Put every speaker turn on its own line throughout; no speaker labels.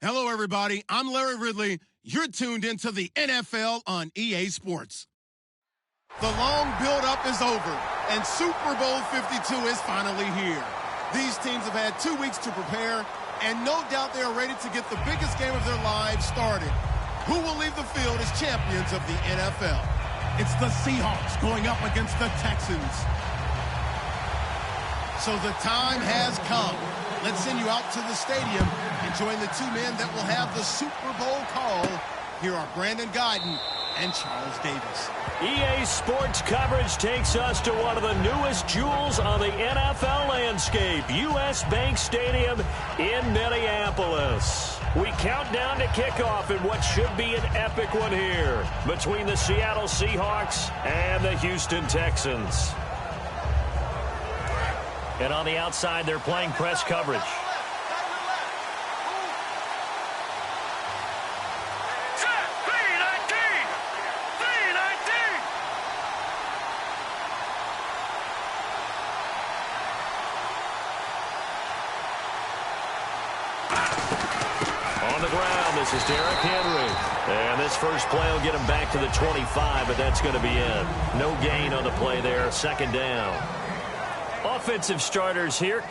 Hello, everybody. I'm Larry Ridley. You're tuned into the NFL on EA Sports. The long build-up is over, and Super Bowl 52 is finally here. These teams have had 2 weeks to prepare, and no doubt they are ready to get the biggest game of their lives started. Who will leave the field as champions of the NFL? It's the Seahawks going up against the Texans. So the time has come. Let's send you out to the stadium and join the two men that will have the Super Bowl call. Here are Brandon Guyton and Charles Davis.
EA Sports coverage takes us to one of the newest jewels on the NFL landscape, US Bank Stadium in Minneapolis. We count down to kickoff in what should be an epic one here between the Seattle Seahawks and the Houston Texans. And on the outside, they're playing press coverage. On the ground, this is Derrick Henry. And this first play will get him back to the 25, but that's going to be it. No gain on the play there, second down. Offensive starters here.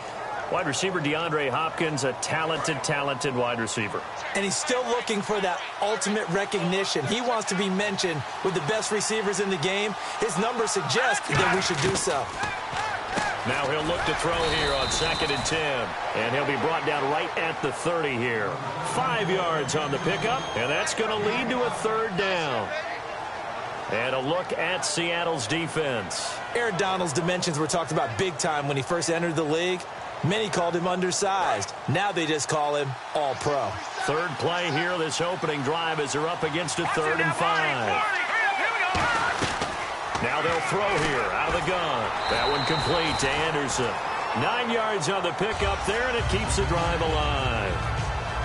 Wide receiver DeAndre Hopkins, a talented wide receiver.
And he's still looking for that ultimate recognition. He wants to be mentioned with the best receivers in the game. His numbers suggest that we should do so.
Now he'll look to throw here on 2nd and 10. And he'll be brought down right at the 30 here. 5 yards on the pickup, and that's going to lead to a third down. And a look at Seattle's defense.
Aaron Donald's dimensions were talked about big time when he first entered the league. Many called him undersized. Now they just call him all-pro.
Third play here, this opening drive as they're up against a 3rd and 5. Now they'll throw here out of the gun. That one complete to Anderson. 9 yards on the pickup there, and it keeps the drive alive.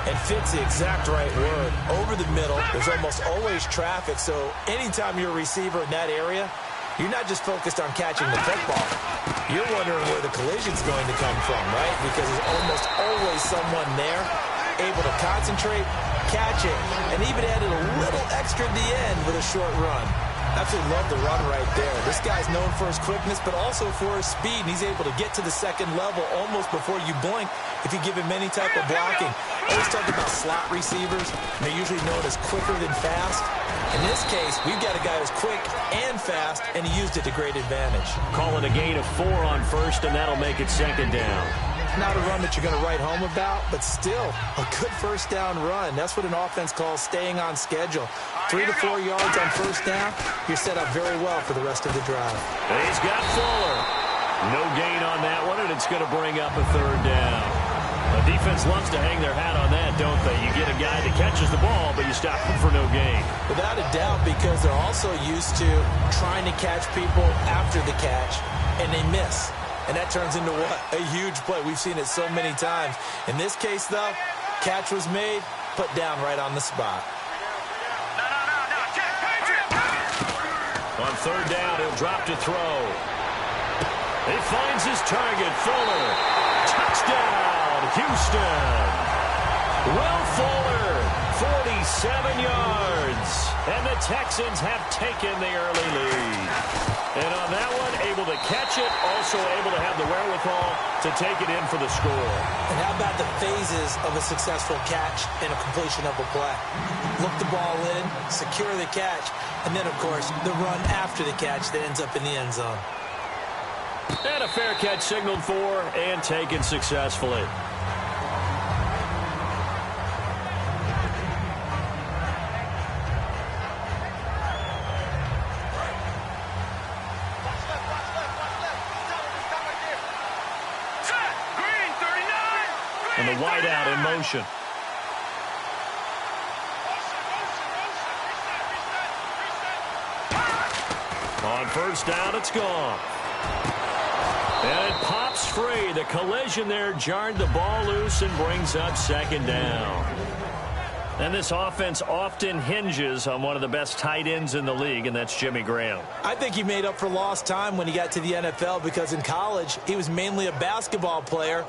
And fits the exact right word. Over the middle, there's almost always traffic, so anytime you're a receiver in that area, you're not just focused on catching the football. You're wondering where the collision's going to come from, right? Because there's almost always someone there able to concentrate, catch it, and even added a little extra at the end with a short run. Absolutely love the run right there. This guy's known for his quickness, but also for his speed, and he's able to get to the second level almost before you blink if you give him any type of blocking. Always talk about slot receivers. They're usually known as quicker than fast. In this case, we've got a guy who's quick and fast, and he used it to great advantage.
Calling a gain of 4 on first, and that'll make it second down.
Not a run that you're going to write home about, but still a good first down run. That's what an offense calls staying on schedule. 3 to 4 yards on first down, you're set up very well for the rest of the drive.
And he's got Fuller. No gain on that one, and it's going to bring up a third down. The defense loves to hang their hat on that, don't they? You get a guy that catches the ball, but you stop him for no gain.
Without a doubt, because they're also used to trying to catch people after the catch, and they miss. And that turns into what? A huge play. We've seen it so many times. In this case, though, catch was made, put down right on the spot.
On third down, he'll drop to throw. He finds his target, Fuller. Touchdown, Houston. Will Fuller, 47 yards. And the Texans have taken the early lead. And on that one, able to catch it, also able to have the wherewithal to take it in for the score.
And how about the phases of a successful catch and a completion of a play? Look the ball in, secure the catch, and then, of course, the run after the catch that ends up in the end zone.
And a fair catch signaled for and taken successfully. And the wideout in motion. On first down, it's gone. And it pops free. The collision there jarred the ball loose and brings up second down. And this offense often hinges on one of the best tight ends in the league, and that's Jimmy Graham.
I think he made up for lost time when he got to the NFL because in college, he was mainly a basketball player,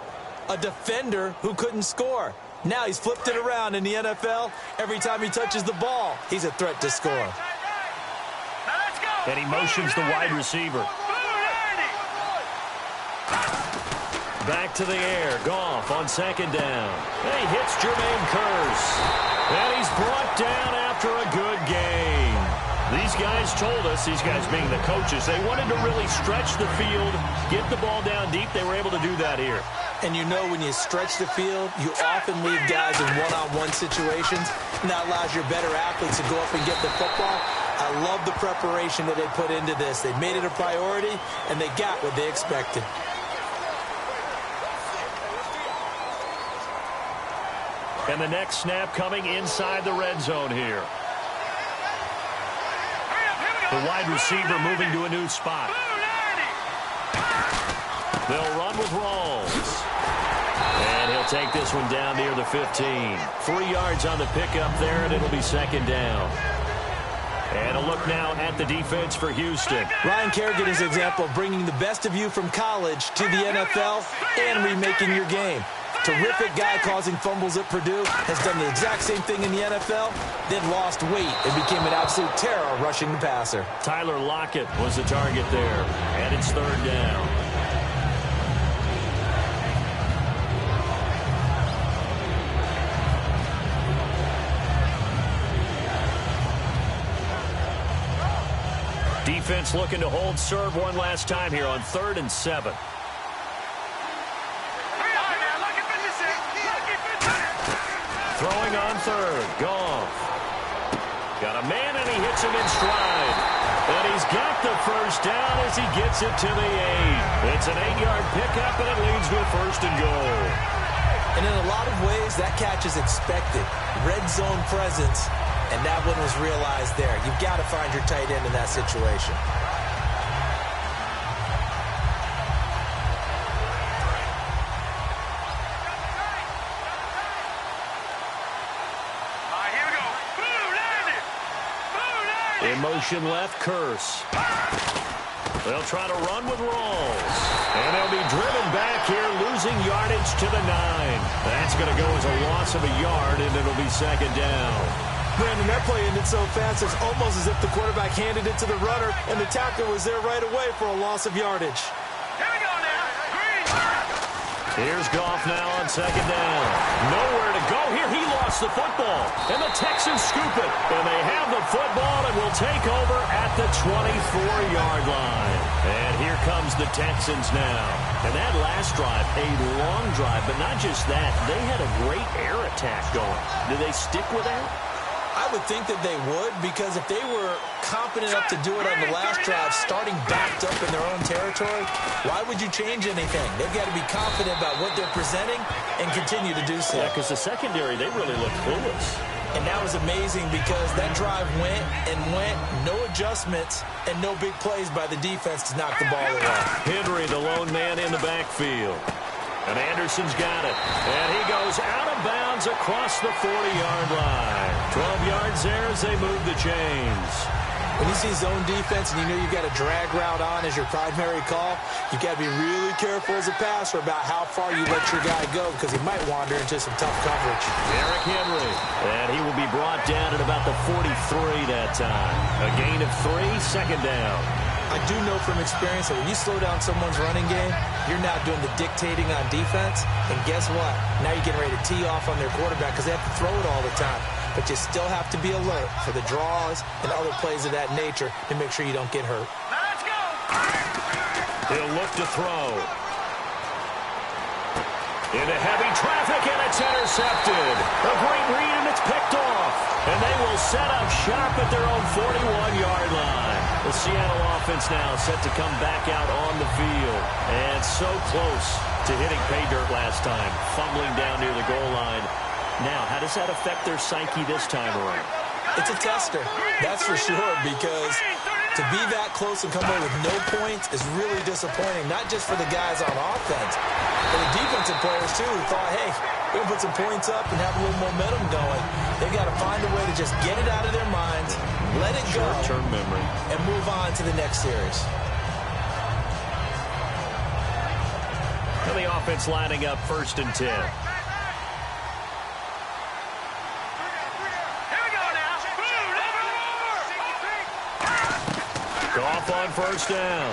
a defender who couldn't score. Now he's flipped it around in the NFL. Every time he touches the ball, he's a threat to score.
And he motions the wide receiver. Back to the air. Goff on second down. And he hits Jermaine Kearse. And he's brought down after a good game. These guys told us, these guys being the coaches, they wanted to really stretch the field, get the ball down deep. They were able to do that here.
And you know when you stretch the field, you often leave guys in one-on-one situations, and that allows your better athletes to go up and get the football. I love the preparation that they put into this. They made it a priority, and they got what they expected.
And the next snap coming inside the red zone here. The wide receiver moving to a new spot. They'll run with Rawls. And he'll take this one down near the 15. 3 yards on the pickup there, and it'll be second down. And a look now at the defense for Houston.
Ryan Kerrigan is an example of bringing the best of you from college to the NFL and remaking your game. Terrific guy causing fumbles at Purdue, has done the exact same thing in the NFL, then lost weight and became an absolute terror rushing the passer.
Tyler Lockett was the target there, and it's third down. Defense looking to hold serve one last time here on 3rd and 7. Throwing on third. Goff. Got a man, and he hits him in stride. And he's got the first down as he gets it to the 8. It's an 8-yard pickup, and it leads to a 1st and goal.
And in a lot of ways, that catch is expected. Red zone presence, and that one was realized there. You've got to find your tight end in that situation.
In motion left, Kearse. They'll try to run with Rawls. And they'll be driven back here, losing yardage to the 9. That's going to go as a loss of a yard, and it'll be second down.
Brandon, that play ended so fast, it's almost as if the quarterback handed it to the runner, and the tackler was there right away for a loss of yardage.
Here we go now.
Here's Goff now on second down. Nowhere to go here. He lost the football. And the Texans scoop it. And they have the football and will take over at the 24-yard line. And here comes the Texans now. And that last drive, a long drive, but not just that. They had a great air attack going. Do they stick with that?
I would think that they would, because if they were confident enough to do it on the last drive, starting backed up in their own territory, why would you change anything? They've got to be confident about what they're presenting and continue to do so.
Yeah, because the secondary, they really looked clueless.
And that was amazing because that drive went and went, no adjustments, and no big plays by the defense to knock the ball away.
Henry, the lone man in the backfield. And Anderson's got it. And he goes out of bounds across the 40-yard line. 12 yards there as they move the chains.
When you see zone defense and you know you've got a drag route on as your primary call, you've got to be really careful as a passer about how far you let your guy go because he might wander into some tough coverage.
Derrick Henry. And he will be brought down at about the 43 that time. A gain of 3, second down.
I do know from experience that when you slow down someone's running game, you're now doing the dictating on defense. And guess what? Now you're getting ready to tee off on their quarterback because they have to throw it all the time. But you still have to be alert for the draws and other plays of that nature to make sure you don't get hurt.
Let's go.
He'll look to throw. Into heavy traffic, and it's intercepted. A great read, and it's picked off. And they will set up shop at their own 41-yard line. The Seattle offense now set to come back out on the field. And so close to hitting pay dirt last time, fumbling down near the goal line. Now, how does that affect their psyche this time around?
It's a tester, that's for sure, because to be that close and come away with no points is really disappointing, not just for the guys on offense, but the defensive players, too, who thought, hey, we're going to put some points up and have a little momentum going. They've got to find a way to just get it out of their minds, let it go,
short-term memory,
and move on to the next series.
And the offense lining up 1st and 10. first down.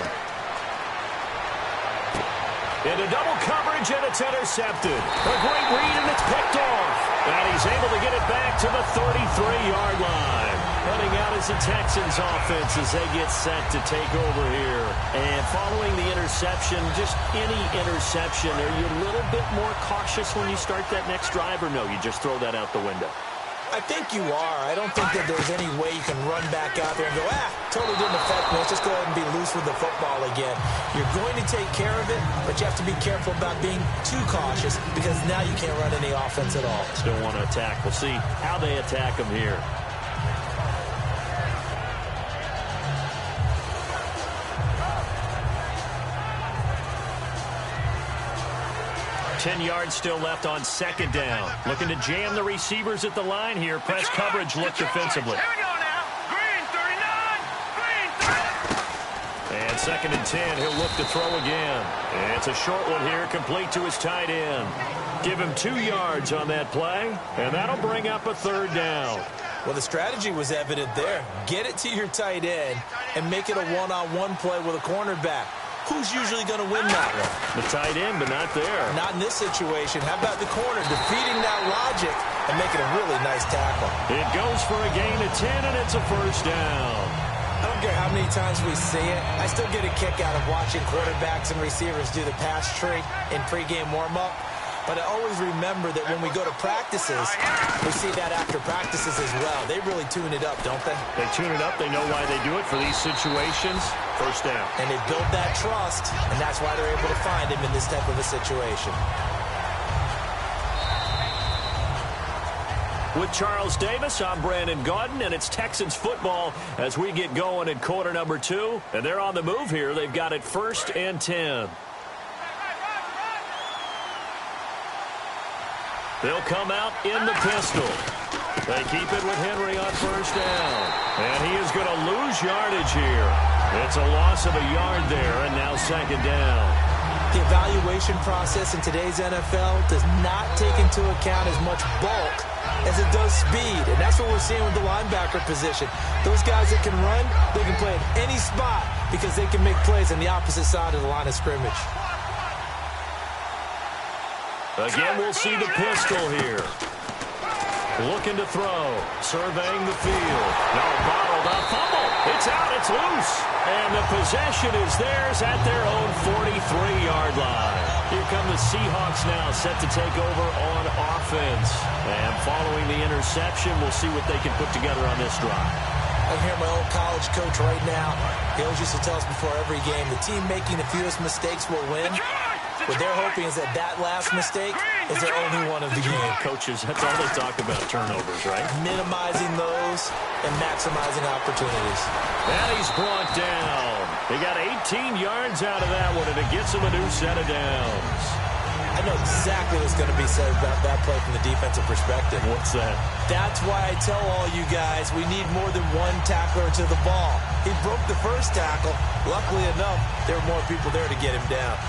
Into double coverage, and it's intercepted. A great read, and it's picked off. And he's able to get it back to the 33-yard line. Running out is the Texans offense as they get set to take over here. And following the interception, just any interception, are you a little bit more cautious when you start that next drive, or no, you just throw that out the window?
I think you are. I don't think that there's any way you can run back out there and go, totally didn't affect me. Let's just go ahead and be loose with the football again. You're going to take care of it, but you have to be careful about being too cautious because now you can't run any offense at all.
Still want to attack. We'll see how they attack them here. 10 yards still left on second down. Looking to jam the receivers at the line here. Press coverage look defensively. And second and 10, he'll look to throw again. And it's a short one here, complete to his tight end. Give him 2 yards on that play, and that'll bring up a third down.
Well, the strategy was evident there. Get it to your tight end and make it a one-on-one play with a cornerback. Who's usually going to win that one?
The tight end, but not there.
Not in this situation. How about the corner defeating that logic and making a really nice tackle?
It goes for a gain of 10, and it's a first down.
I don't care how many times we see it. I still get a kick out of watching quarterbacks and receivers do the pass tree in pregame warm-up. But I always remember that when we go to practices, we see that after practices as well. They really tune it up, don't they?
They tune it up. They know why they do it for these situations. First down.
And they build that trust, and that's why they're able to find him in this type of a situation.
With Charles Davis, I'm Brandon Gaudin, and it's Texans football as we get going in quarter number 2. And they're on the move here. They've got it 1st and 10. They'll come out in the pistol. They keep it with Henry on first down. And he is going to lose yardage here. It's a loss of a yard there, and now second down.
The evaluation process in today's NFL does not take into account as much bulk as it does speed. And that's what we're seeing with the linebacker position. Those guys that can run, they can play at any spot because they can make plays on the opposite side of the line of scrimmage.
Again, we'll see the pistol here. Looking to throw. Surveying the field. No, bottled up. Fumble. It's out. It's loose. And the possession is theirs at their own 43-yard line. Here come the Seahawks now, set to take over on offense. And following the interception, we'll see what they can put together on this drive.
I hear my old college coach right now. He always used to tell us before every game, the team making the fewest mistakes will win. What they're hoping is that last mistake is their only one of the game.
Coaches, that's all they talk about, turnovers, right?
Minimizing those and maximizing opportunities.
And he's brought down. He got 18 yards out of that one, and it gets him a new set of downs.
I know exactly what's going to be said about that play from the defensive perspective.
What's that?
That's why I tell all you guys we need more than one tackler to the ball. He broke the first tackle. Luckily enough, there were more people there to get him down.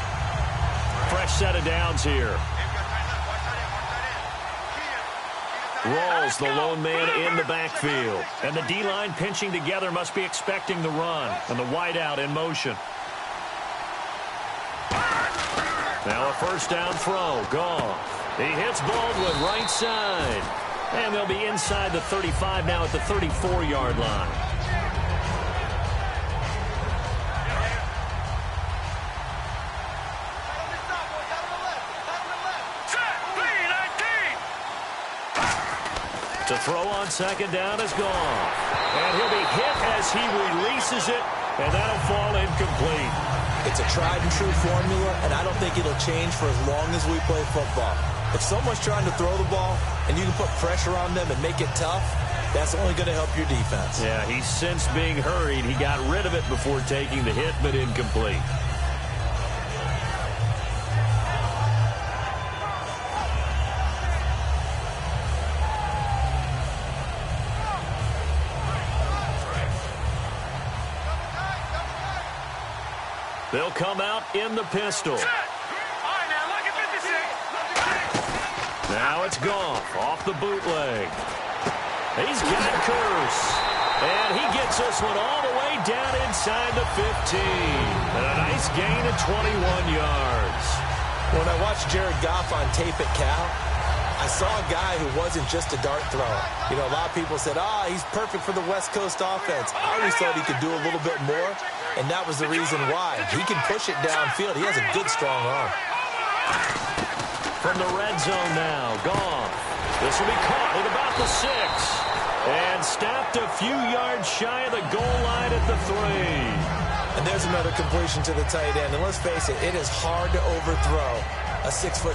Fresh set of downs here. Rawls, the lone man in the backfield. And the D-line pinching together must be expecting the run. And the wideout in motion. Now a first down throw. Goff. He hits Baldwin right side. And they'll be inside the 35 now at the 34-yard line. To throw on second down is Goff. And he'll be hit as he releases it, and that'll fall incomplete.
It's a tried-and-true formula, and I don't think it'll change for as long as we play football. If someone's trying to throw the ball and you can put pressure on them and make it tough, that's only going to help your defense.
Yeah, he sensed being hurried. He got rid of it before taking the hit, but incomplete. They'll come out in the pistol. Now it's Goff off the bootleg. He's got Curse. And he gets this one all the way down inside the 15. And a nice gain of 21 yards.
When I watched Jared Goff on tape at Cal, I saw a guy who wasn't just a dart thrower. You know, a lot of people said, he's perfect for the West Coast offense. I always thought he could do a little bit more, and that was the reason why. He can push it downfield. He has a good, strong arm.
From the red zone now, Goff. This will be caught at about the 6. And stopped a few yards shy of the goal line at the 3.
And there's another completion to the tight end. And let's face it, it is hard to overthrow a 6'6"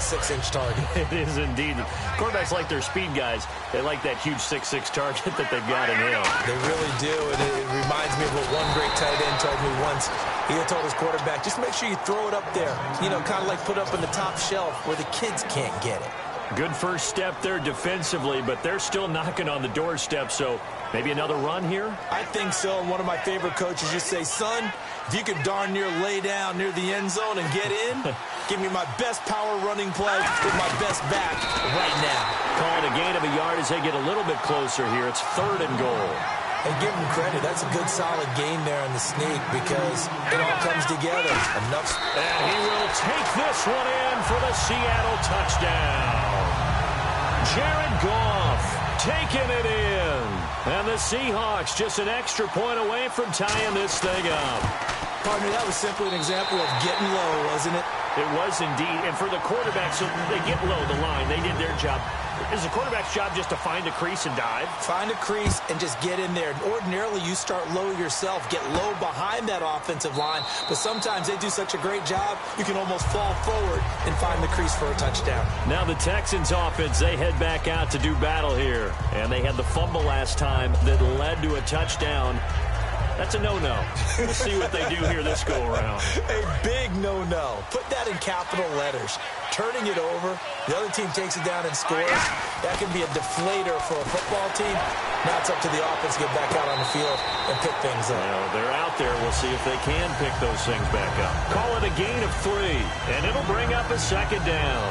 target.
It is indeed. Quarterbacks like their speed guys. They like that huge 6'6" target that they've got in him.
They really do, and it reminds me of what one great tight end told me once. He had told his quarterback, just make sure you throw it up there. You know, kind of like put up on the top shelf where the kids can't get it.
Good first step there defensively, but they're still knocking on the doorstep, so maybe another run here?
I think so, and one of my favorite coaches just say, son, if you could darn near lay down near the end zone and get in, give me my best power running play with my best back right now.
Call it a gain of a yard as they get a little bit closer here. It's 3rd and goal.
And give him credit. That's a good, solid game there in the sneak because it all comes together.
And he will take this one in for the Seattle touchdown. Jared Goff taking it in. And the Seahawks just an extra point away from tying this thing up.
Pardon me, that was simply an example of getting low, wasn't it?
It was indeed. And for the quarterback, so they get low the line. They did their job. Is the quarterback's job just to find a crease and dive?
Find a crease and just get in there. Ordinarily, you start low yourself, get low behind that offensive line. But sometimes they do such a great job, you can almost fall forward and find the crease for a touchdown.
Now the Texans offense, they head back out to do battle here. And they had the fumble last time that led to a touchdown. That's a no-no. We'll see what they do here this go-around.
A big no-no. Put that in capital letters. Turning it over, the other team takes it down and scores. That can be a deflator for a football team. Now it's up to the offense to get back out on the field and pick things up.
Well, they're out there. We'll see if they can pick those things back up. Call it a gain of 3, and it'll bring up a 2nd down.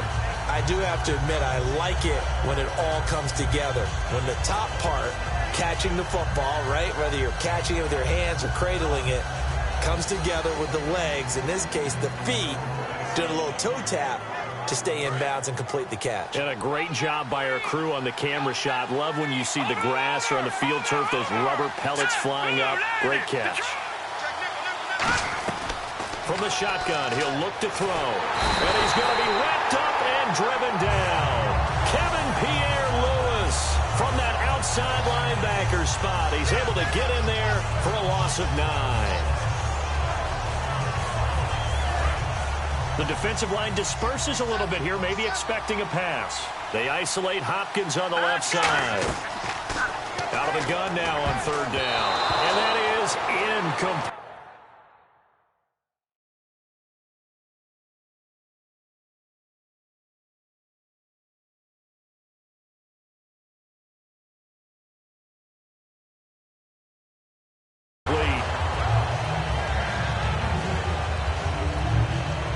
I do have to admit, I like it when it all comes together. When the top part, catching the football, right, whether you're catching it with your hands or cradling it, comes together with the legs, in this case the feet, doing a little toe tap to stay in bounds and complete the catch.
And a great job by our crew on the camera shot. Love when you see the grass or on the field turf, those rubber pellets flying up. Great catch. From the shotgun, he'll look to throw. And he's going to be wrapped up and driven down. Kevin Pierre-Louis from that outside linebacker spot. He's able to get in there for a loss of 9. The defensive line disperses a little bit here, maybe expecting a pass. They isolate Hopkins on the left side. Out of the gun now on 3rd down. And that is incomplete.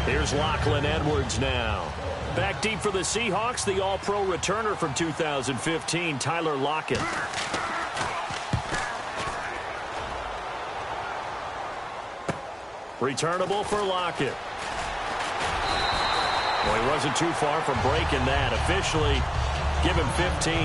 Here's Lachlan Edwards now. Back deep for the Seahawks, the All-Pro returner from 2015, Tyler Lockett. Returnable for Lockett. Well, he wasn't too far from breaking that. Officially, give him 15.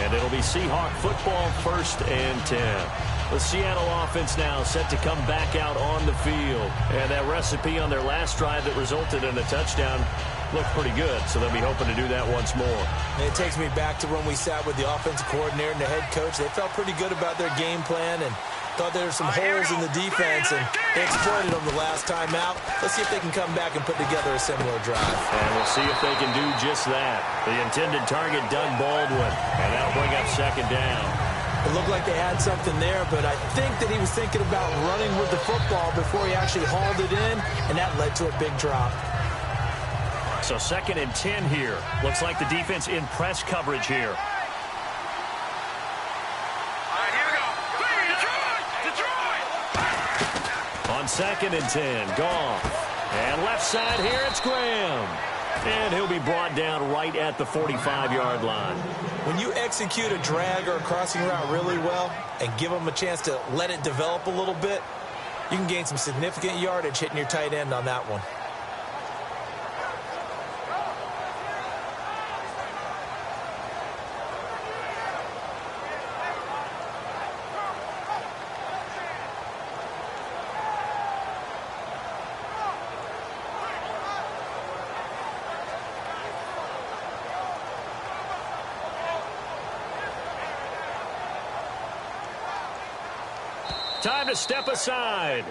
And it'll be Seahawk football, 1st and 10. The Seattle offense now set to come back out on the field. And that recipe on their last drive that resulted in a touchdown looked pretty good, so they'll be hoping to do that once more.
And it takes me back to when we sat with the offensive coordinator and the head coach. They felt pretty good about their game plan and thought there were some holes in the defense, and they exploited them the last time out. Let's see if they can come back and put together a similar drive.
And we'll see if they can do just that. The intended target, Doug Baldwin, and that'll bring up 2nd down.
It looked like they had something there, but I think that he was thinking about running with the football before he actually hauled it in, and that led to a big drop.
So 2nd and 10 here. Looks like the defense in press coverage here. On 2nd and 10, Goff. And left side here, it's Graham. And he'll be brought down right at the 45-yard line.
When you execute a drag or a crossing route really well and give them a chance to let it develop a little bit, you can gain some significant yardage hitting your tight end on that one.
Time to step aside.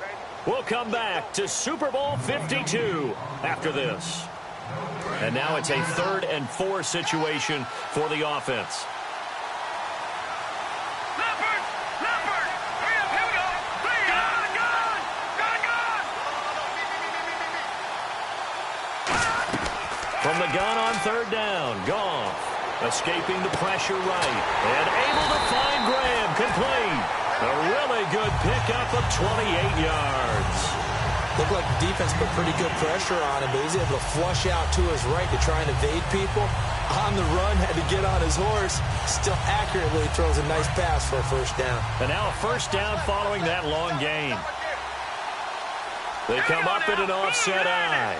We'll come back to Super Bowl 52 after this. And now it's a 3rd and 4 situation for the offense. From the gun on 3rd down, Goff escaping the pressure right and able to find Graham complete. A really good pickup of 28 yards.
Looked like the defense put pretty good pressure on him, but he's able to flush out to his right to try and evade people. On the run, had to get on his horse. Still accurately throws a nice pass for a 1st down.
And now a 1st down following that long gain. They come up in an offset eye.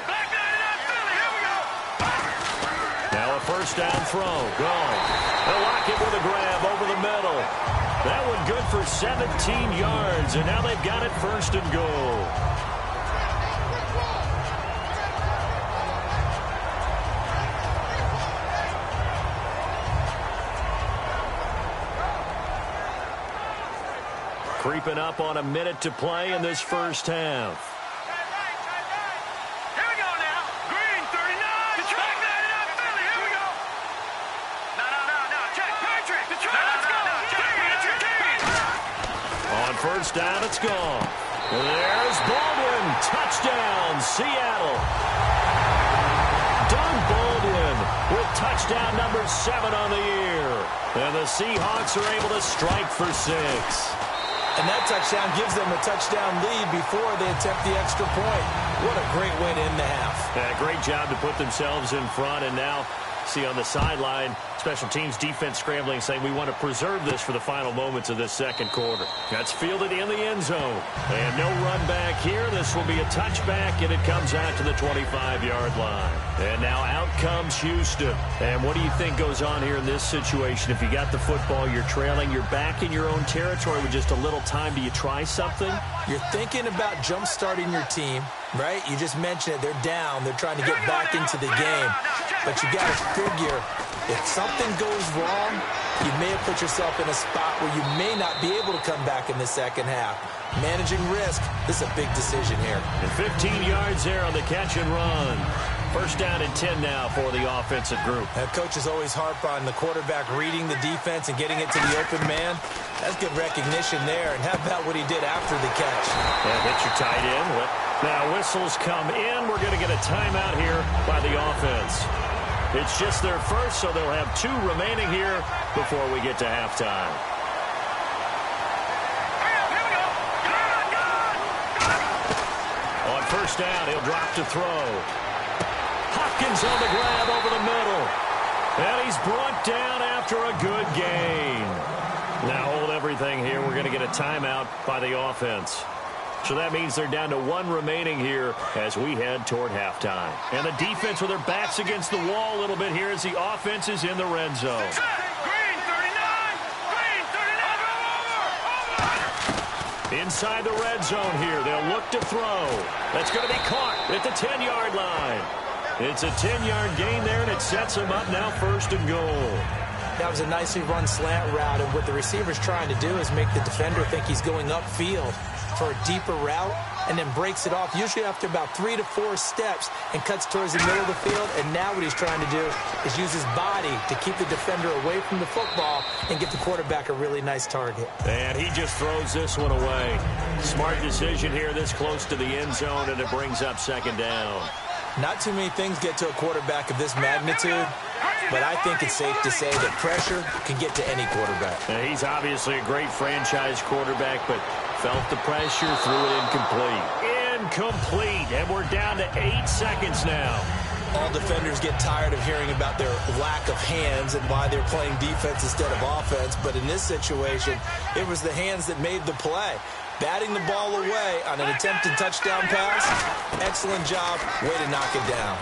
Now a 1st down throw. Gone. They'll lock it with a grab over the middle. That one good for 17 yards, and now they've got it 1st and goal. Creeping up on a minute to play in this 1st half. On 1st down, it's gone. There's Baldwin. Touchdown, Seattle. Doug Baldwin with touchdown number 7 on the year. And the Seahawks are able to strike for 6.
And that touchdown gives them a touchdown lead before they attempt the extra point. What a great way to end the half.
Yeah, great job to put themselves in front, and now see on the sideline, special teams defense scrambling, saying we want to preserve this for the final moments of this 2nd quarter. That's fielded in the end zone. And no run back here. This will be a touchback, and it comes out to the 25-yard line. And now out comes Houston. And what do you think goes on here in this situation? If you got the football, you're trailing, you're back in your own territory with just a little time. Do you try something?
You're thinking about jump-starting your team, right? You just mentioned it. They're down. They're trying to get back into the game. But you got to figure, if something goes wrong, you may have put yourself in a spot where you may not be able to come back in the 2nd half. Managing risk, this is a big decision here.
And 15 yards there on the catch and run. 1st down and 10 now for the offensive group.
Coaches always harp on the quarterback reading the defense and getting it to the open man. That's good recognition there. And how about what he did after the catch?
Yeah, hit your tight end. Now whistles come in. We're going to get a timeout here by the offense. It's just their 1st, so they'll have 2 remaining here before we get to halftime. On 1st down, he'll drop to throw. Hopkins on the grab over the middle. And he's brought down after a good gain. Now hold everything here. We're going to get a timeout by the offense. So that means they're down to 1 remaining here as we head toward halftime. And the defense with their backs against the wall a little bit here as the offense is in the red zone. Inside the red zone here. They'll look to throw. That's going to be caught at the 10-yard line. It's a 10-yard gain there, and it sets them up now 1st and goal.
That was a nicely run slant route, and what the receiver's trying to do is make the defender think he's going upfield for a deeper route, and then breaks it off, usually after about 3 to 4 steps, and cuts towards the middle of the field. And now what he's trying to do is use his body to keep the defender away from the football and get the quarterback a really nice target.
And he just throws this one away. Smart decision here this close to the end zone, and it brings up 2nd down.
Not too many things get to a quarterback of this magnitude, but I think it's safe to say that pressure can get to any quarterback.
Now, he's obviously a great franchise quarterback, but felt the pressure, threw it incomplete. Incomplete, and we're down to 8 seconds now.
All defenders get tired of hearing about their lack of hands and why they're playing defense instead of offense. But in this situation, it was the hands that made the play. Batting the ball away on an attempted touchdown pass. Excellent job. Way to knock it down.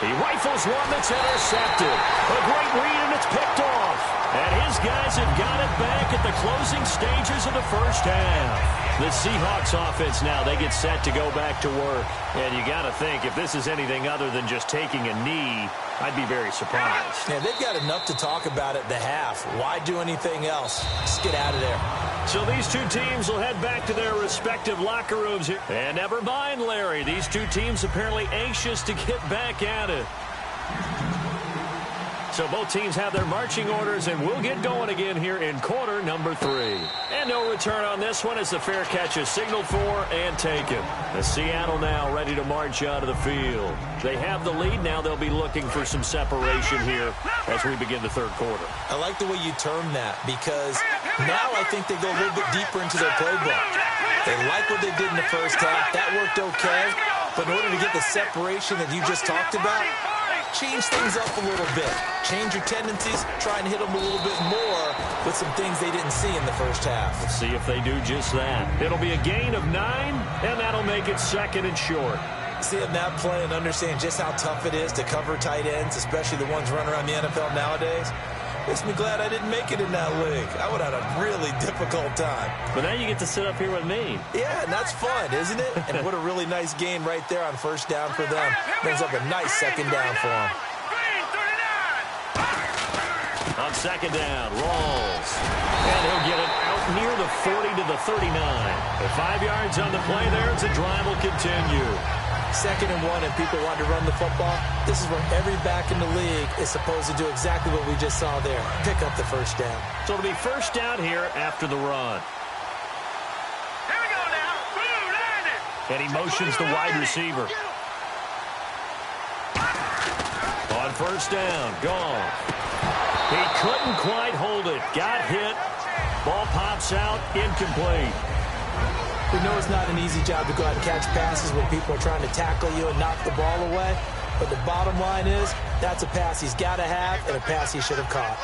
He rifles one that's intercepted. A great read, and it's picked off. And his guys have got it back at the closing stages of the first half. The Seahawks offense now, they get set to go back to work. And you got to think, if this is anything other than just taking a knee, I'd be very surprised.
Yeah, they've got enough to talk about at the half. Why do anything else? Just get out of there.
So these two teams will head back to their respective locker rooms here. And never mind, Larry. These two teams apparently anxious to get back at it. So both teams have their marching orders, and we'll get going again here in quarter number 3. And no return on this one as the fair catch is signaled for and taken. The Seattle now ready to march out of the field. They have the lead. Now they'll be looking for some separation here as we begin the third quarter.
I like the way you term that, because now I think they go a little bit deeper into their playbook. They like what they did in the first half. That worked okay. But in order to get the separation that you just talked about, change things up a little bit. Change your tendencies. Try and hit them a little bit more with some things they didn't see in the first half.
Let's see if they do just that. It'll be a gain of 9, and that'll make it second and short.
Seeing that play and understand just how tough it is to cover tight ends, especially the ones running around the NFL nowadays, makes me glad I didn't make it in that league. I would have had a really difficult time.
But now you get to sit up here with me.
Yeah, and that's fun, isn't it? And what a really nice game right there on first down for them. Brings up a nice second down for them.
On second down, rolls. And he'll get it out near the 40 to the 39. With 5 yards on the play there, the drive will continue.
2nd and 1, and people want to run the football. This is where every back in the league is supposed to do exactly what we just saw there. Pick up the first down.
So it'll be first down here after the run.
Here we go now.
And he motions the wide receiver. On first down, gone. He couldn't quite hold it. Got hit. Ball pops out, incomplete.
We know it's not an easy job to go out and catch passes when people are trying to tackle you and knock the ball away. But the bottom line is, that's a pass he's got to have and a pass he should have caught.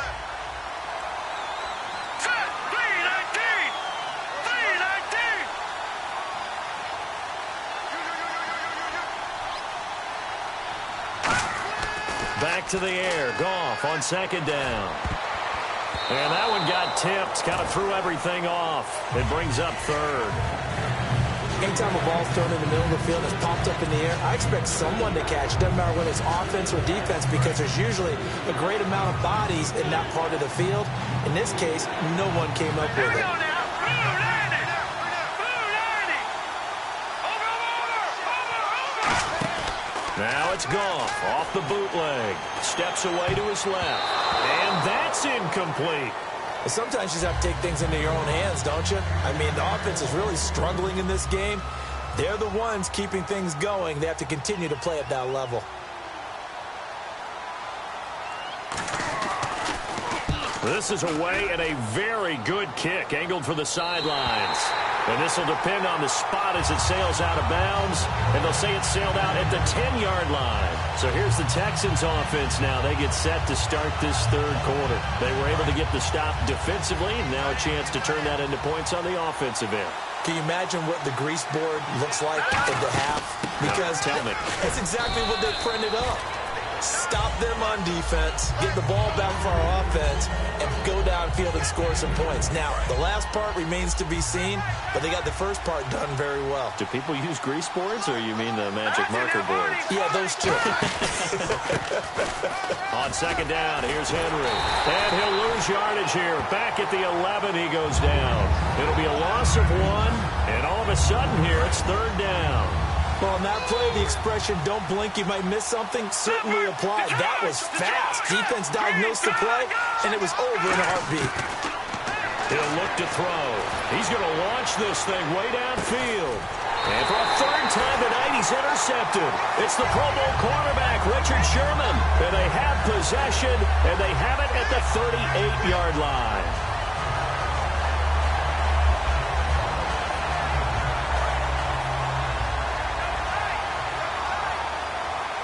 Back to the air. Goff on second down. And that one got tipped. Kind of threw everything off. It brings up third.
Anytime a ball's thrown in the middle of the field and it's popped up in the air, I expect someone to catch. It doesn't matter whether it's offense or defense, because there's usually a great amount of bodies in that part of the field. In this case, no one came up with it.
Now it's Goff off the bootleg. Steps away to his left. And that's incomplete.
Sometimes you just have to take things into your own hands, don't you? I mean, the offense is really struggling in this game. They're the ones keeping things going. They have to continue to play at that level.
This is away and a very good kick, angled for the sidelines. And this will depend on the spot as it sails out of bounds. And they'll say it sailed out at the 10-yard line. So here's the Texans offense now. They get set to start this third quarter. They were able to get the stop defensively, and now a chance to turn that into points on the offensive end.
Can you imagine what the grease board looks like at the half? Because
tell me.
That's exactly what they printed up. Stop them on defense, get the ball back for our offense, and go downfield and score some points. Now, the last part remains to be seen, but they got the first part done very well.
Do people use grease boards, or you mean the magic marker boards?
Yeah, those two.
On second down, here's Henry. And he'll lose yardage here. Back at the 11, he goes down. It'll be a loss of 1, and all of a sudden here, it's third down.
Well, on that play, the expression, don't blink, you might miss something, certainly applied. That was fast. Defense diagnosed the play, and it was over in a heartbeat.
He'll look to throw. He's going to launch this thing way downfield. And for a third time tonight, he's intercepted. It's the Pro Bowl quarterback, Richard Sherman. And they have possession, and they have it at the 38-yard line.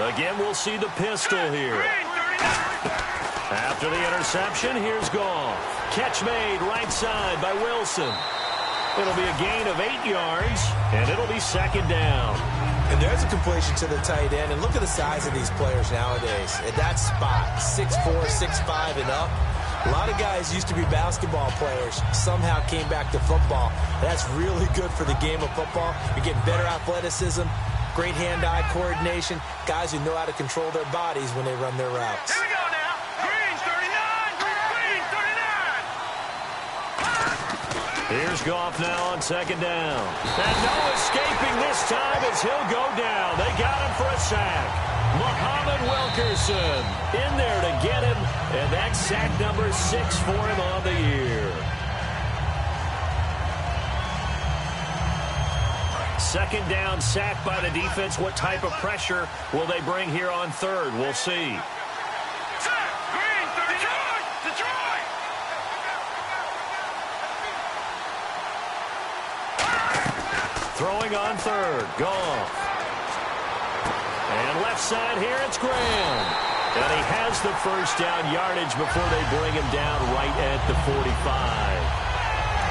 Again, we'll see the pistol here. After the interception, here's Goff. Catch made right side by Wilson. It'll be a gain of 8 yards, and it'll be second down.
And there's a completion to the tight end. And look at the size of these players nowadays. At that spot, 6'4", 6'5", and up. A lot of guys used to be basketball players, somehow came back to football. That's really good for the game of football. You're getting better athleticism, great hand-eye coordination, guys who know how to control their bodies when they run their routes.
Here we go now. Green 39. Green 39.
Here's Goff now on second down. And no escaping this time as he'll go down. They got him for a sack. Muhammad Wilkerson in there to get him, and that's sack number 6 for him on the year. Second down, sack by the defense. What type of pressure will they bring here on third? We'll see.
Green 39. Detroit.
Throwing on third, Goff. And left side here, it's Graham. And he has the first down yardage before they bring him down right at the 45.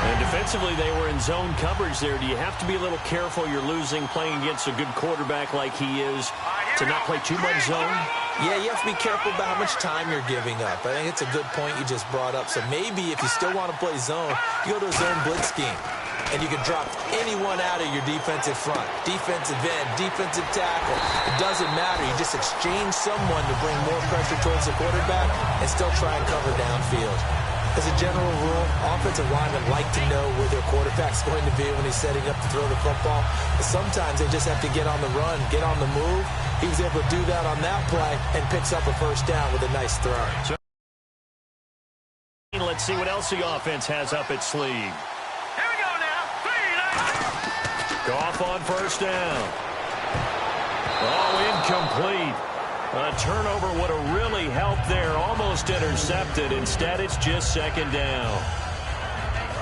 And defensively, they were in zone coverage there. Do you have to be a little careful? You're losing playing against a good quarterback like he is to not play too much zone?
Yeah, you have to be careful about how much time you're giving up. I think it's a good point you just brought up. So maybe if you still want to play zone, you go to a zone blitz scheme. And you can drop anyone out of your defensive front. Defensive end, defensive tackle. It doesn't matter. You just exchange someone to bring more pressure towards the quarterback and still try and cover downfield. As a general rule, offensive linemen like to know where their quarterback's going to be when he's setting up to throw the football. But sometimes they just have to get on the run, get on the move. He was able to do that on that play and picks up a first down with a nice throw.
Let's see what else the offense has up its sleeve. Goff on first down. Oh, incomplete. A turnover would have really helped there. Almost intercepted. Instead, it's just second down.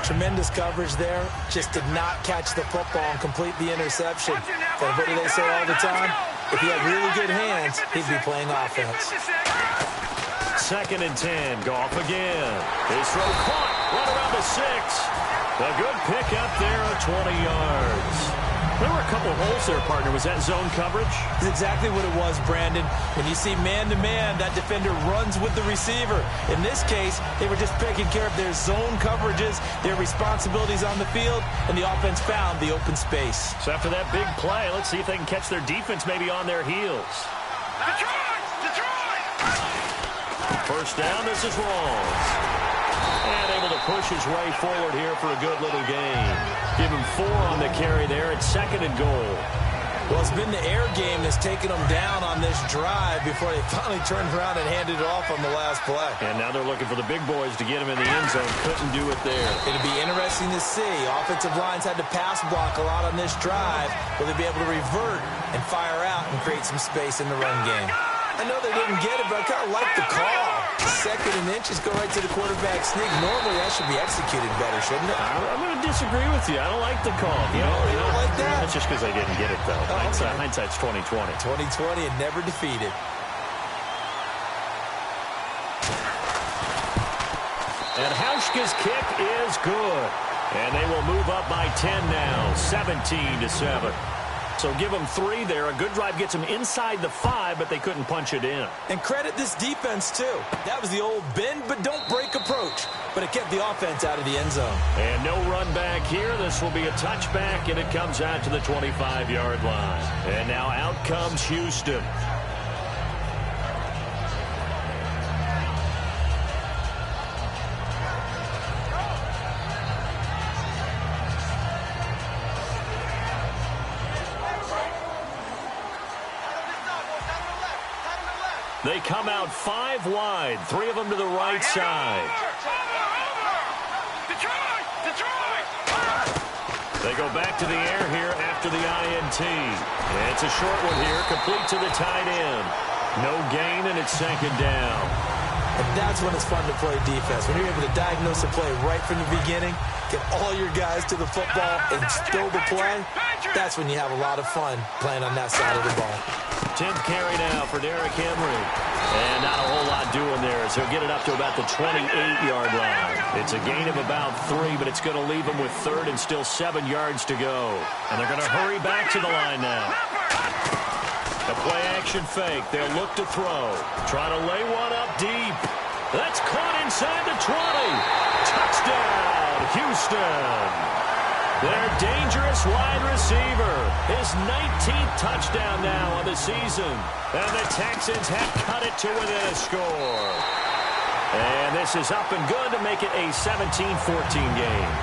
Tremendous coverage there. Just did not catch the football and complete the interception. And what do they say all the time? If he had really good hands, he'd be playing offense.
Second and 10. Goff again. His throw caught right around the 6. A good pickup there of 20 yards. There were a couple holes there, partner. Was that zone coverage?
That's exactly what it was, Brandon. When you see man-to-man, that defender runs with the receiver. In this case, they were just taking care of their zone coverages, their responsibilities on the field, and the offense found the open space.
So after that big play, let's see if they can catch their defense maybe on their heels.
Detroit! Detroit!
First down, this is Rawls. And able to push his way forward here for a good little gain. Give him 4 on the carry there at second and goal.
Well, it's been the air game that's taken them down on this drive before they finally turned around and handed it off on the last play.
And now they're looking for the big boys to get him in the end zone. Couldn't do it there.
It'll be interesting to see. Offensive lines had to pass block a lot on this drive. Will they be able to revert and fire out and create some space in the run game? I know they didn't get it, but I kind of like the call. Second and inches, go right to the quarterback sneak. Normally, that should be executed better, shouldn't it?
I'm going to disagree with you. I don't like the call.
You don't like that?
That's just because they didn't get it, though.
Oh, okay.
Hindsight's 20/20.
20/20 and never defeated.
And Hauschka's kick is good. And they will move up by 10 now, 17-7. So give them 3 there. A good drive gets them inside the 5, but they couldn't punch it in.
And credit this defense, too. That was the old bend but don't break approach. But it kept the offense out of the end zone.
And no run back here. This will be a touchback, and it comes out to the 25-yard line. And now out comes Houston. They come out 5 wide, 3 of them to the right side.
Detroit! Detroit!
They go back to the air here after the INT. And it's a short one here, complete to the tight end. No gain, and it's second down.
And that's when it's fun to play defense. When you're able to diagnose a play right from the beginning, get all your guys to the football and throw the play, that's when you have a lot of fun playing on that side of the ball.
10th carry now for Derrick Henry. And not a whole lot doing there, so he'll get it up to about the 28-yard line. It's a gain of about 3, but it's going to leave him with 3rd and still 7 yards to go. And they're going to hurry back to the line now. The play-action fake. They'll look to throw. Trying to lay one up deep. That's caught inside the 20. Touchdown, Houston. Their dangerous wide receiver. His 19th touchdown now on the season. And the Texans have cut it to within a score. And this is up and good to make it a 17-14 game.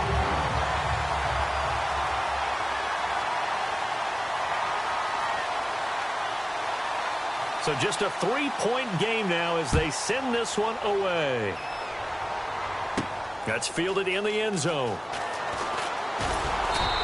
So just a 3-point game now as they send this one away. That's fielded in the end zone.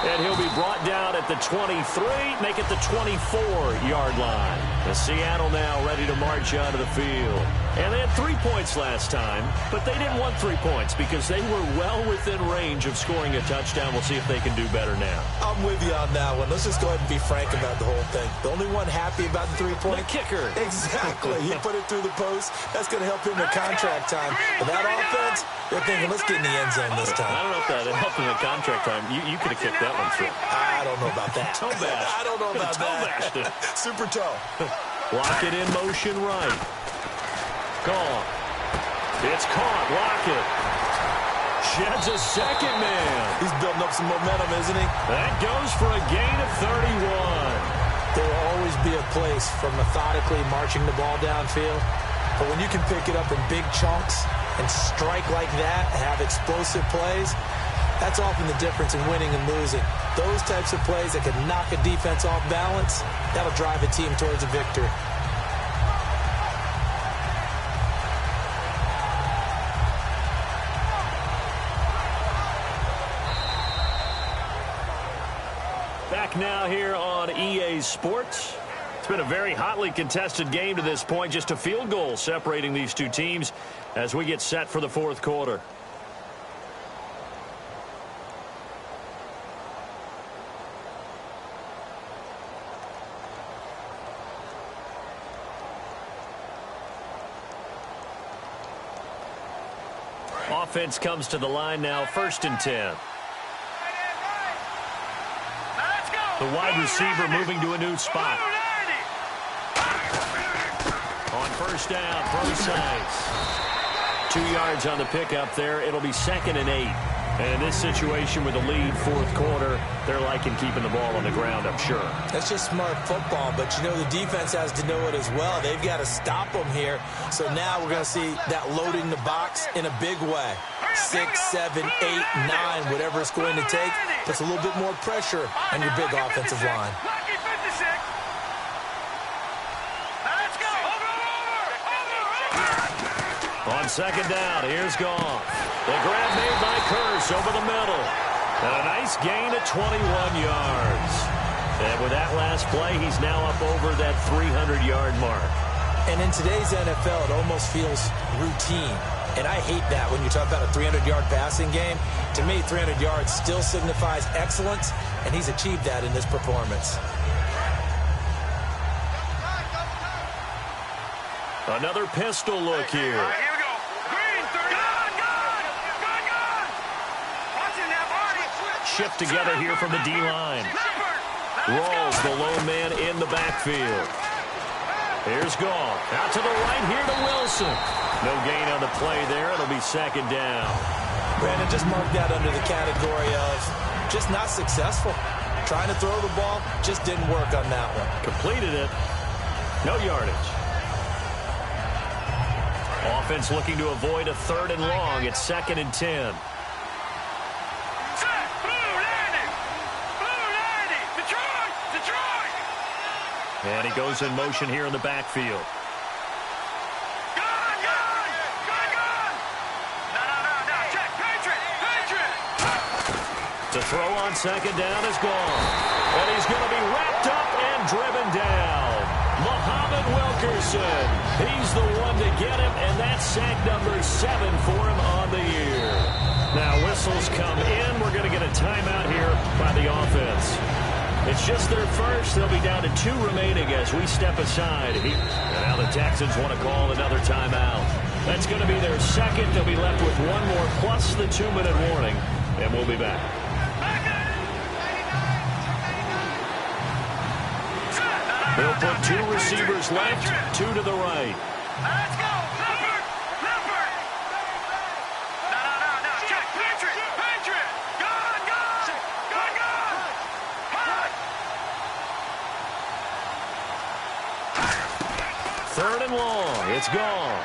And he'll be brought down at the 23, make it the 24-yard line. The Seattle now ready to march onto the field. And they had 3 points last time, but they didn't want 3 points because they were well within range of scoring a touchdown. We'll see if they can do better now.
I'm with you on that one. Let's just go ahead and be frank about the whole thing. The only one happy about the 3-point?
The kicker.
Exactly. He put it through the post. That's going to help him with contract time. But that offense, they're thinking, let's get in the end zone this time.
I don't know if that helped him with contract time. You could have kicked that one through.
I don't know about that.
Toe bash.
I don't know about
toe
that.
bashed it.
Super toe.
Lock it in motion right. Gone. It's caught. Lockett sheds a second man.
He's building up some momentum, isn't he?
That goes for a gain of 31.
There will always be a place for methodically marching the ball downfield. But when you can pick it up in big chunks and strike like that, have explosive plays, that's often the difference in winning and losing. Those types of plays that can knock a defense off balance, that'll drive a team towards a victory.
Back now here on EA Sports. It's been a very hotly contested game to this point. Just a field goal separating these two teams as we get set for the fourth quarter. Offense comes to the line now, 1st and 10. The wide receiver moving to a new spot. On 1st down, throw sides. 2 yards on the pickup there. It'll be 2nd and 8. And in this situation with a lead, fourth quarter, they're liking keeping the ball on the ground, I'm sure.
That's just smart football, but you know the defense has to know it as well. They've got to stop them here. So now we're going to see that loading the box in a big way. 6, 7, 8, 9, whatever it's going to take, puts a little bit more pressure on your big offensive line.
On 2nd down, here's Goff. The grab made by Curse over the middle. And a nice gain of 21 yards. And with that last play, he's now up over that 300-yard mark.
And in today's NFL, it almost feels routine. And I hate that when you talk about a 300-yard passing game. To me, 300 yards still signifies excellence, and he's achieved that in this performance.
Another pistol look here.
Here we go. Green, 30. Gun. Watching that body.
Shift together here from the D-line. Rolls the lone man in the backfield. Here's Goff. Out to the right here to Wilson. No gain on the play there. It'll be 2nd down.
Brandon, just mark that under the category of just not successful. Trying to throw the ball, just didn't work on that one.
Completed it. No yardage. Offense looking to avoid a 3rd and long. It's 2nd and 10. And he goes in motion here in the backfield. To throw on 2nd down is gone. And he's going to be wrapped up and driven down. Muhammad Wilkerson. He's the one to get him, and that's sack number 7 for him on the year. Now whistles come in. We're going to get a timeout here by the offense. It's just their first. They'll be down to 2 remaining as we step aside. And now the Texans want to call another timeout. That's going to be their second. They'll be left with 1 more plus the 2-minute warning. And we'll be back. They'll put 2 receivers left, 2 to the right.
Let's go. Leopard. Leopard. No. Check. Patriot. Gun. Punt.
3rd and long. It's gone.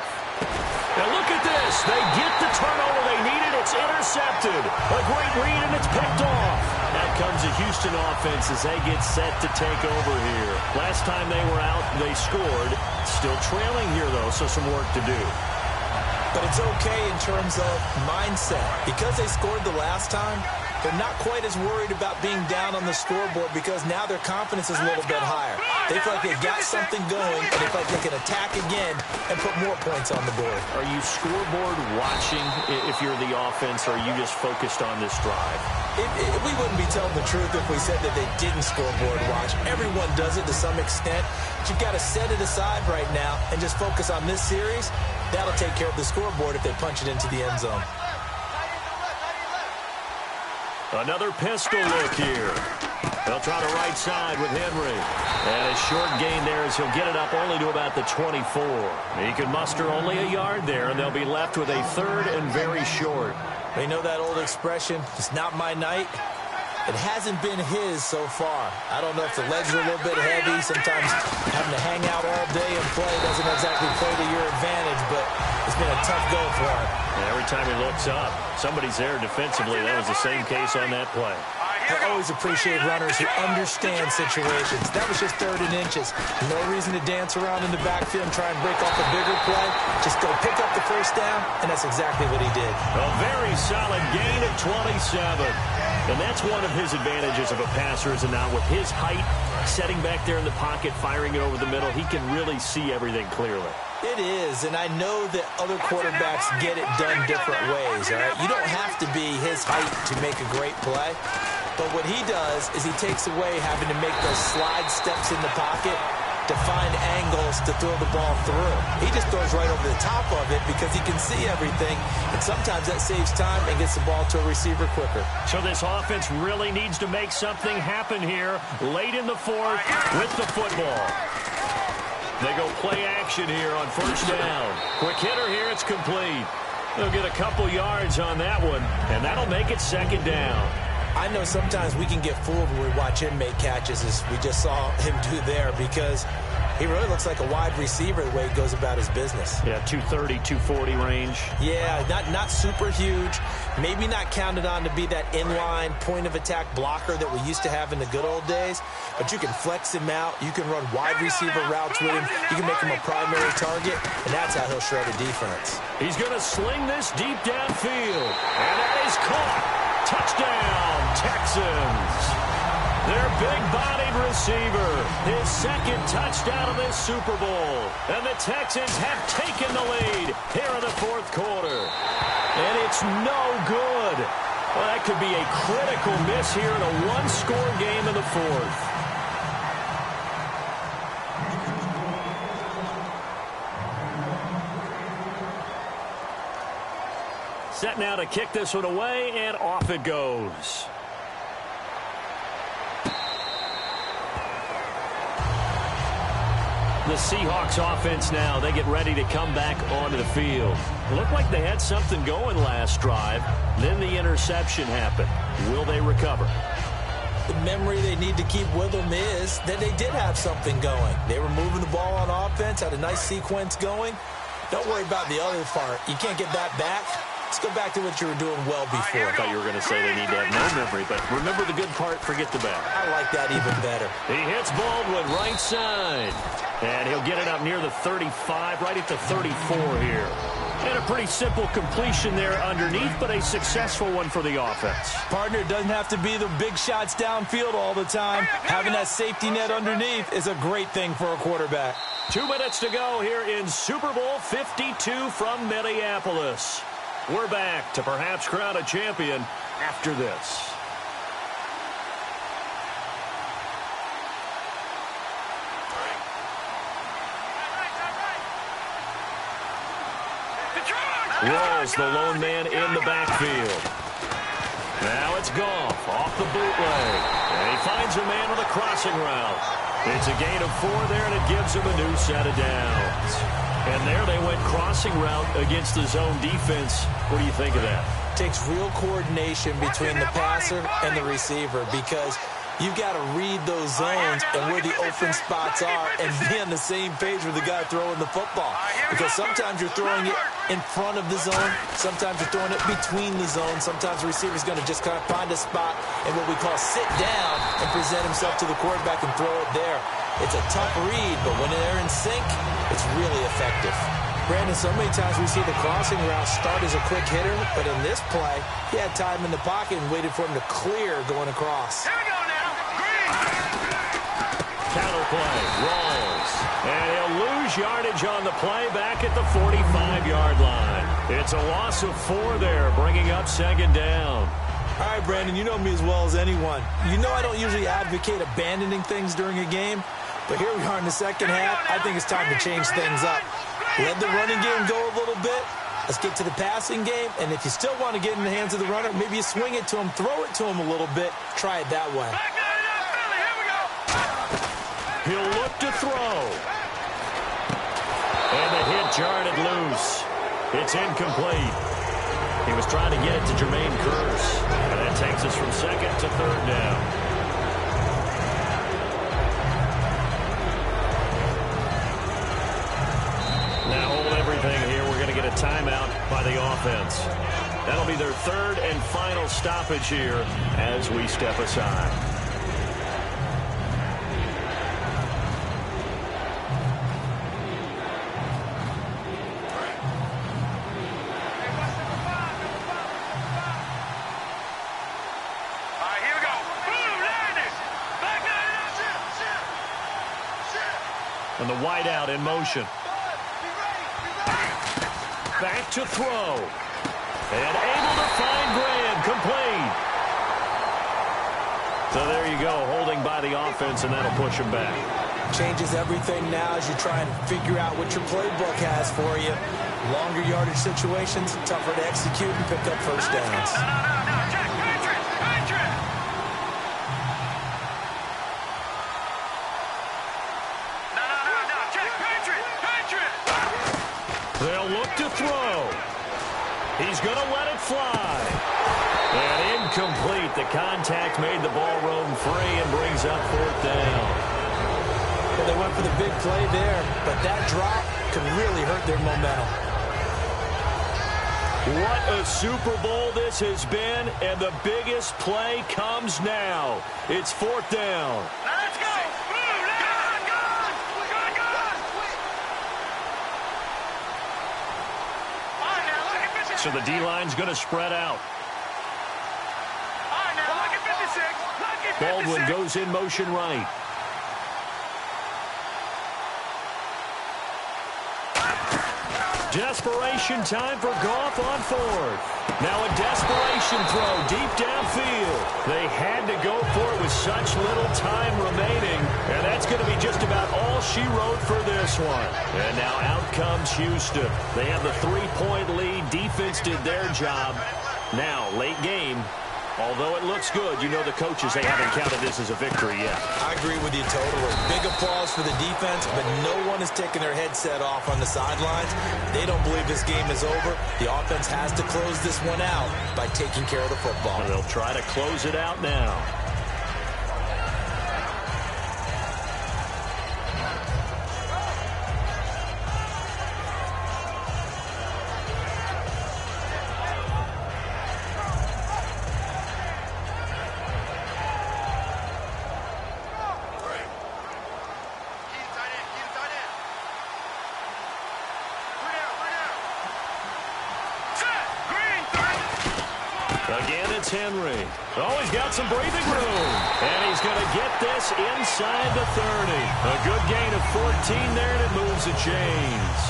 And look at this. They get the turnover they needed. It's intercepted. A great read, and it's picked off. Out comes the Houston offense as they get set to take over here. Last time they were out, they scored. Still trailing here, though, so some work to do.
But it's okay in terms of mindset. Because they scored the last time, they're not quite as worried about being down on the scoreboard because now their confidence is a little bit higher. They feel like they've got something going, and they feel like they can attack again and put more points on the board.
Are you scoreboard watching if you're the offense, or are you just focused on this drive?
We wouldn't be telling the truth if we said that they didn't scoreboard watch. Everyone does it to some extent. But you've got to set it aside right now and just focus on this series. That'll take care of the scoreboard if they punch it into the end zone.
Another pistol look here. They'll try the right side with Henry. And a short gain there as he'll get it up only to about the 24. He can muster only a yard there, and they'll be left with a 3rd and very short.
They know that old expression, it's not my night. It hasn't been his so far. I don't know if the legs are a little bit heavy. Sometimes having to hang out all day and play doesn't exactly play to your advantage, but it's been a tough go for him.
And every time he looks up, somebody's there defensively. That was the same case on that play.
I always appreciate runners who understand situations. That was just 3rd and inches. No reason to dance around in the backfield and try and break off a bigger play. Just go pick up the 1st down, and that's exactly what he did.
A very solid gain of 27. And that's one of his advantages of a passer, is now with his height, setting back there in the pocket, firing it over the middle, he can really see everything clearly.
It is, and I know that other quarterbacks get it done different ways, all right? You don't have to be his height to make a great play. But what he does is he takes away having to make those slide steps in the pocket to find angles to throw the ball through. He just throws right over the top of it because he can see everything, and sometimes that saves time and gets the ball to a receiver quicker.
So this offense really needs to make something happen here late in the 4th with the football. They go play action here on 1st down. Quick hitter here, it's complete. They'll get a couple yards on that one, and that'll make it 2nd down.
I know sometimes we can get fooled when we watch him make catches, as we just saw him do there, because he really looks like a wide receiver the way he goes about his business.
Yeah, 230, 240 range.
Yeah, not super huge. Maybe not counted on to be that inline point-of-attack blocker that we used to have in the good old days. But you can flex him out. You can run wide receiver routes with him. You can make him a primary target, and that's how he'll shred a defense.
He's going to sling this deep downfield. And that is caught. Touchdown, Texans. Their big-bodied receiver, his 2nd touchdown of this Super Bowl. And the Texans have taken the lead here in the 4th quarter. And it's no good. Well, that could be a critical miss here in a 1-score game in the 4th. Set now to kick this one away, and off it goes. The Seahawks offense now, they get ready to come back onto the field. It looked like they had something going last drive. Then the interception happened. Will they recover?
The memory they need to keep with them is that they did have something going. They were moving the ball on offense, had a nice sequence going. Don't worry about the other part. You can't get that back. Let's go back to what you were doing well before.
I thought you were going to say they need to have no memory, but remember the good part, forget the bad.
I like that even better.
He hits Baldwin right side. And he'll get it up near the 35, right at the 34 here. And a pretty simple completion there underneath, but a successful one for the offense.
Partner, it doesn't have to be the big shots downfield all the time. Having that safety net underneath is a great thing for a quarterback.
2 minutes to go here in Super Bowl 52 from Minneapolis. We're back to perhaps crown a champion after this. Rolls the lone man in the backfield. Now it's Goff off the bootleg. And he finds a man on the crossing route. It's a gain of 4 there, and it gives him a new set of downs. And there they went crossing route against the zone defense. What do you think of that?
Takes real coordination between the passer and the receiver, because you've got to read those zones and where the open spots are and be on the same page with the guy throwing the football. Because sometimes you're throwing it in front of the zone. Sometimes you're throwing it between the zones. Sometimes the receiver's going to just kind of find a spot and what we call sit down and present himself to the quarterback and throw it there. It's a tough read, but when they're in sync, it's really effective. Brandon, so many times we see the crossing route start as a quick hitter, but in this play, he had time in the pocket and waited for him to clear going across.
Here we go now. Green.
Counterplay, rolls, and he'll lose yardage on the play back at the 45-yard line. It's a loss of 4 there, bringing up second down.
All right, Brandon, you know me as well as anyone. You know I don't usually advocate abandoning things during a game, but here we are in the second half. I think it's time to change things up. Let the running game go a little bit. Let's get to the passing game, and if you still want to get in the hands of the runner, maybe you swing it to him, throw it to him a little bit, try it that way.
He'll look to throw. And the hit jarred it loose. It's incomplete. He was trying to get it to Jermaine Kearse. And that takes us from second to third down. Now hold everything here. We're going to get a timeout by the offense. That'll be their third and final stoppage here as we step aside. And the wideout in motion. Back to throw. And able to find Graham. Complete. So there you go, holding by the offense, and that'll push him back.
Changes everything now as you try and figure out what your playbook has for you. Longer yardage situations, tougher to execute and pick up first downs.
They'll look to throw. He's going to let it fly. And incomplete. The contact made the ball roam free and brings up 4th down.
Well, they went for the big play there, but that drop could really hurt their momentum.
What a Super Bowl this has been, and the biggest play comes now. It's 4th down.
Let's go.
So the D-line's going to spread out. Baldwin goes in motion right. Desperation time for Goff on 4th. Now a desperation throw deep downfield. They had to go for it with such little time remaining, and that's going to be just about all she wrote for this one. And now out comes Houston. They have the 3-point lead. Defense did their job. Now, late game. Although it looks good, you know the coaches, they haven't counted this as a victory yet.
I agree with you totally. Big applause for the defense, but no one is taking their headset off on the sidelines. They don't believe this game is over. The offense has to close this one out by taking care of the football.
And they'll try to close it out now. Again, it's Henry. Oh, he's got some breathing room. And he's going to get this inside the 30. A good gain of 14 there, and it moves the chains.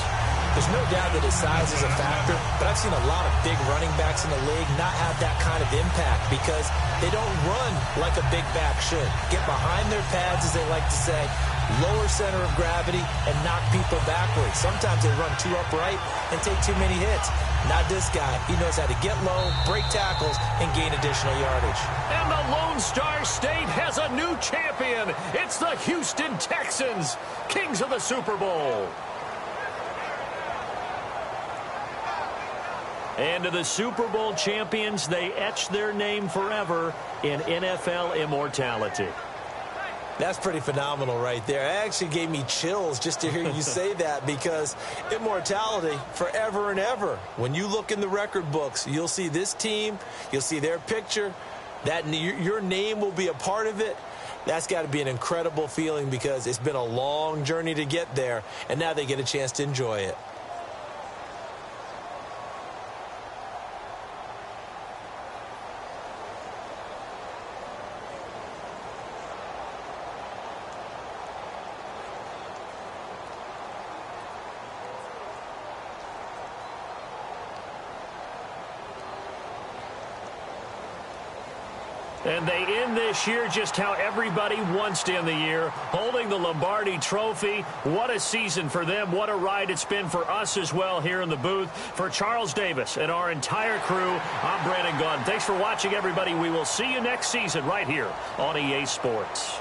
There's no doubt that his size is a factor, but I've seen a lot of big running backs in the league not have that kind of impact because they don't run like a big back should. Get behind their pads, as they like to say, lower center of gravity, and knock people backwards. Sometimes they run too upright and take too many hits. Not this guy. He knows how to get low, break tackles, and gain additional yardage.
And the Lone Star State has a new champion. It's the Houston Texans, kings of the Super Bowl. And to the Super Bowl champions, they etch their name forever in NFL immortality.
That's pretty phenomenal right there. It actually gave me chills just to hear you say that because immortality forever and ever. When you look in the record books, you'll see this team, you'll see their picture, that your name will be a part of it. That's got to be an incredible feeling because it's been a long journey to get there, and now they get a chance to enjoy it.
And they end this year just how everybody wants to end the year, holding the Lombardi Trophy. What a season for them. What a ride it's been for us as well here in the booth. For Charles Davis and our entire crew, I'm Brandon Gunn. Thanks for watching, everybody. We will see you next season right here on EA Sports.